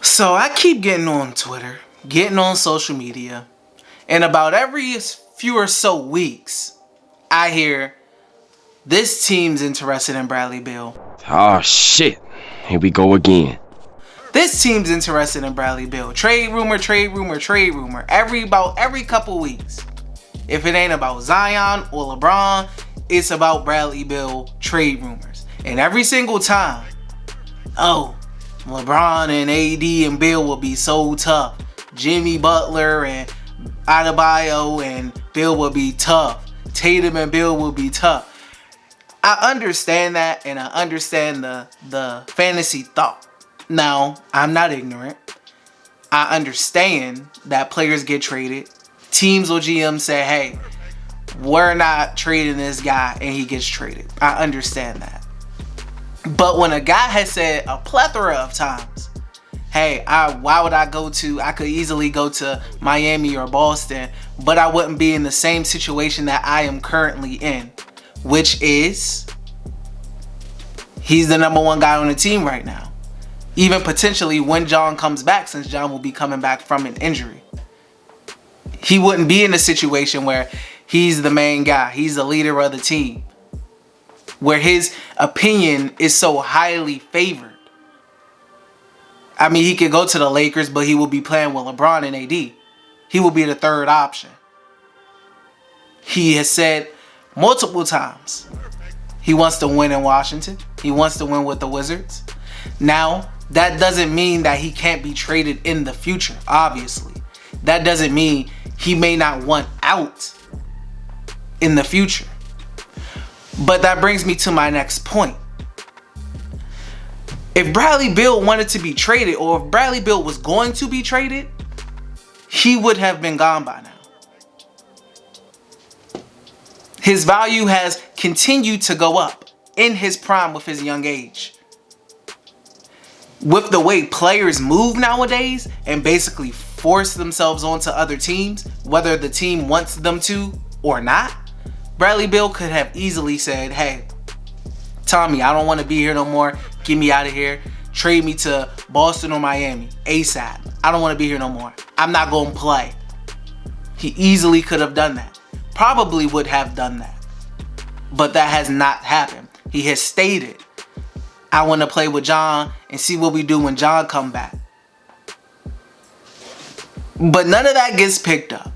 So I keep getting on Twitter, getting on social media, and about every few or so weeks, I hear this team's interested in Bradley Beal. Oh shit. Here we go again. This team's interested in Bradley Beal. Trade rumor, trade rumor, trade rumor. About every couple weeks. If it ain't about Zion or LeBron, it's about Bradley Beal trade rumors. And every single time, oh, LeBron and AD and Bill will be so tough. Jimmy Butler and Adebayo and Bill will be tough. Tatum and Bill will be tough. I understand that, and I understand the fantasy thought. Now, I'm not ignorant. I understand that players get traded. Teams or GMs say, hey, we're not trading this guy, and he gets traded. I understand that. But when a guy has said a plethora of times, hey, why would I could easily go to Miami or Boston, but I wouldn't be in the same situation that I am currently in, which is he's the number one guy on the team right now. Even potentially when John comes back, since John will be coming back from an injury. He wouldn't be in a situation where he's the main guy, he's the leader of the team, where his opinion is so highly favored. I mean, he could go to the Lakers, but he will be playing with LeBron and AD. He will be the third option. He has said multiple times he wants to win in Washington. He wants to win with the Wizards. Now, that doesn't mean that he can't be traded in the future, obviously. That doesn't mean he may not want out in the future. But that brings me to my next point. If Bradley Beal wanted to be traded, or if Bradley Beal was going to be traded, he would have been gone by now. His value has continued to go up in his prime with his young age. With the way players move nowadays and basically force themselves onto other teams, whether the team wants them to or not, Bradley Beal could have easily said, hey, Tommy, I don't want to be here no more. Get me out of here. Trade me to Boston or Miami ASAP. I don't want to be here no more. I'm not going to play. He easily could have done that. Probably would have done that. But that has not happened. He has stated, I want to play with John and see what we do when John come back. But none of that gets picked up.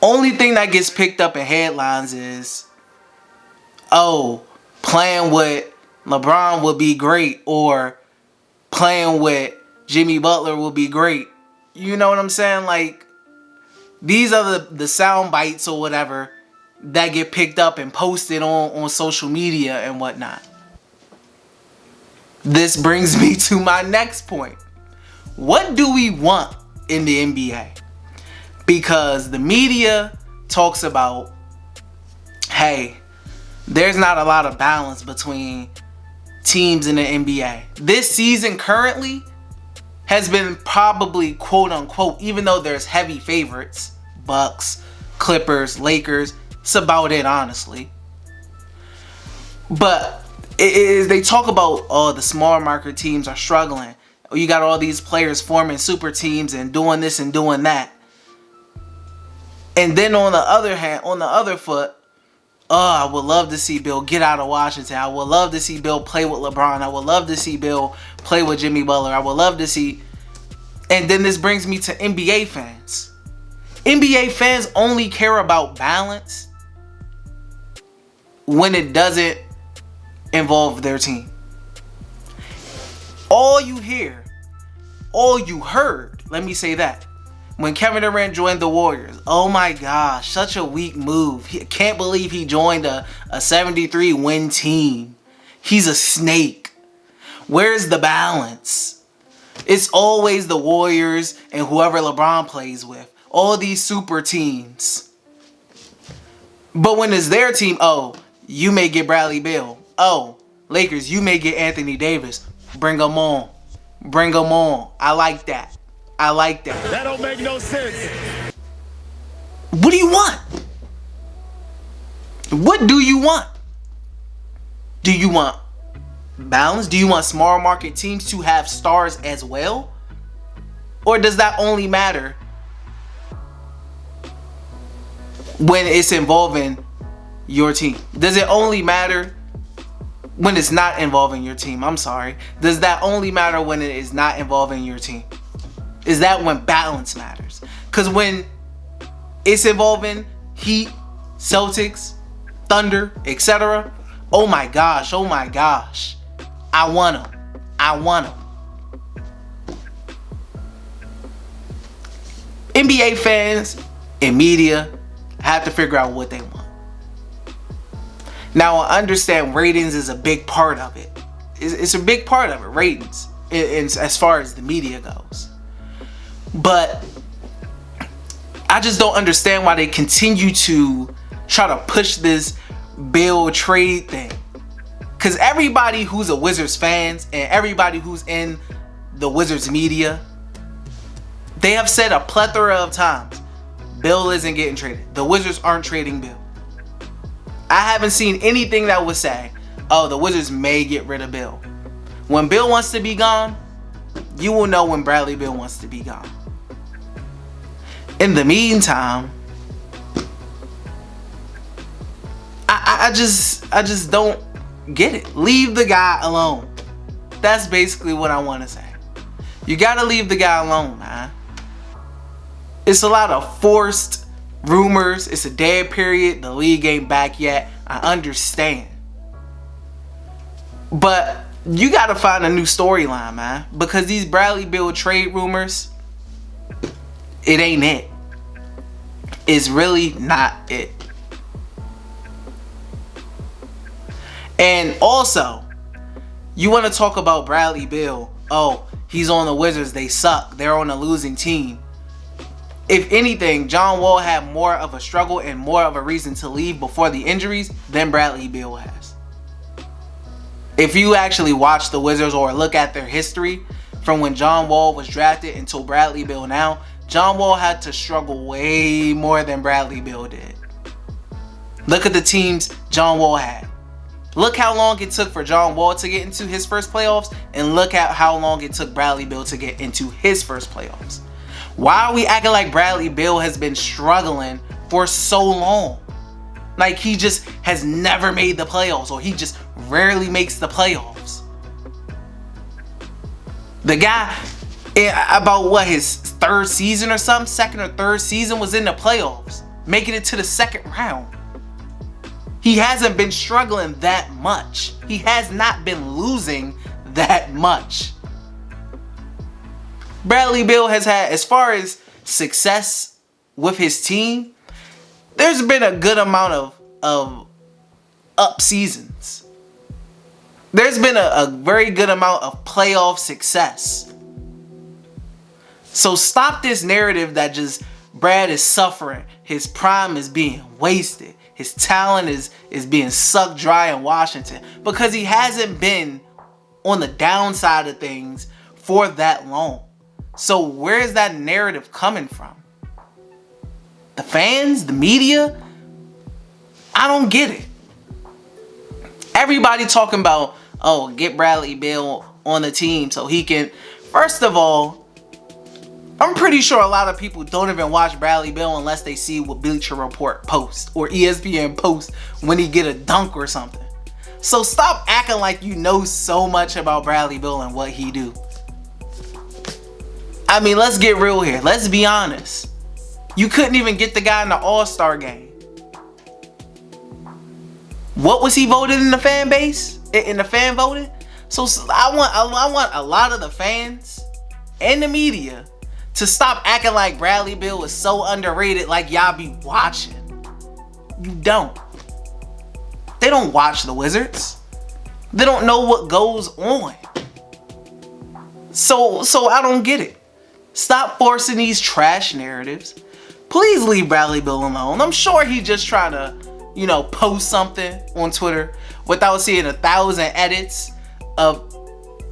Only thing that gets picked up in headlines is, oh, playing with LeBron would be great, or playing with Jimmy Butler would be great. You know what I'm saying? Like, these are the sound bites or whatever that get picked up and posted on social media and whatnot. This brings me to my next point. What do we want in the NBA? Because the media talks about, hey, there's not a lot of balance between teams in the NBA. This season currently has been probably, quote unquote, even though there's heavy favorites, Bucks, Clippers, Lakers, it's about it, honestly. But they talk about, oh, the small market teams are struggling. You got all these players forming super teams and doing this and doing that. And then on the other hand, on the other foot, oh, I would love to see Bill get out of Washington. I would love to see Bill play with LeBron. I would love to see Bill play with Jimmy Butler. I would love to see. And then this brings me to NBA fans. NBA fans only care about balance when it doesn't involve their team. All you hear, all you heard, let me say that, when Kevin Durant joined the Warriors, oh my gosh, such a weak move. Can't believe he joined a 73 win team. He's a snake. Where's the balance? It's always the Warriors and whoever LeBron plays with. All these super teams. But when it's their team, oh, you may get Bradley Beal. Oh, Lakers, you may get Anthony Davis. Bring them on. Bring them on. I like that. I like that. That don't make no sense. What do you want? What do you want? Do you want balance? Do you want small market teams to have stars as well? Or does that only matter when it's involving your team? Does it only matter when it's not involving your team? I'm sorry. Does that only matter when it is not involving your team? Is that when balance matters? Because when it's involving Heat, Celtics, Thunder, etc., oh my gosh, I want them. NBA fans and media have to figure out what they want. Now, I understand ratings is a big part of it. It's a big part of it, ratings, as far as the media goes. But I just don't understand why they continue to try to push this Beal trade thing. Because everybody who's a Wizards fans and everybody who's in the Wizards media, they have said a plethora of times, Bill isn't getting traded. The Wizards aren't trading Bill. I haven't seen anything that would say, oh, the Wizards may get rid of Bill. When Bill wants to be gone, you will know when Bradley Beal wants to be gone. In the meantime, I just don't get it. Leave the guy alone. That's basically what I want to say. You gotta leave the guy alone, man. It's a lot of forced rumors. It's a dead period. The league ain't back yet. I understand. But you gotta find a new storyline, man. Because these Bradley Beal trade rumors, it ain't it. It's really not it. And also, you want to talk about Bradley Beal. Oh, he's on the Wizards. They suck. They're on a losing team. If anything, John Wall had more of a struggle and more of a reason to leave before the injuries than Bradley Beal has. If you actually watch the Wizards or look at their history from when John Wall was drafted until Bradley Beal now, John Wall had to struggle way more than Bradley Beal did. Look at the teams John Wall had. Look how long it took for John Wall to get into his first playoffs, and look at how long it took Bradley Beal to get into his first playoffs. Why are we acting like Bradley Beal has been struggling for so long? Like he just has never made the playoffs, or he just rarely makes the playoffs. The guy, about what, his third season or something, second or third season, was in the playoffs, making it to the second round. He hasn't been struggling that much. He has not been losing that much. Bradley Beal has had, as far as success with his team, there's been a good amount of up seasons. There's been a very good amount of playoff success. So stop this narrative that just Brad is suffering. His prime is being wasted. His talent is being sucked dry in Washington, because he hasn't been on the downside of things for that long. So where is that narrative coming from? The fans? The media? I don't get it. Everybody talking about, oh, get Bradley Beal on the team so he can... First of all, I'm pretty sure a lot of people don't even watch Bradley Beal unless they see what Bleacher Report post or ESPN post when he get a dunk or something. So stop acting like you know so much about Bradley Beal and what he do. I mean, let's get real here. Let's be honest. You couldn't even get the guy in the All-Star game. What was he voted in the fan base? In the fan voting? So I want a lot of the fans and the media to stop acting like Bradley Beal is so underrated, like y'all be watching. You don't. They don't watch the Wizards. They don't know what goes on. So I don't get it. Stop forcing these trash narratives. Please leave Bradley Beal alone. I'm sure he just trying to, post something on Twitter without seeing 1,000 edits of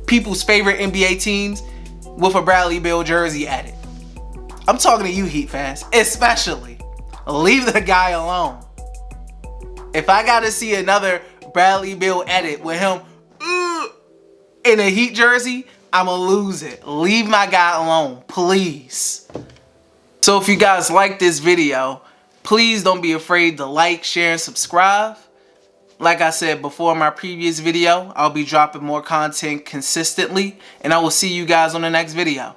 people's favorite NBA teams with a Bradley Beal jersey edit. I'm talking to you, Heat fans, especially. Leave the guy alone. If I gotta see another Bradley Beal edit with him in a Heat jersey, I'ma lose it. Leave my guy alone, please. So if you guys like this video, please don't be afraid to like, share, and subscribe. Like I said before in my previous video, I'll be dropping more content consistently, and I will see you guys on the next video.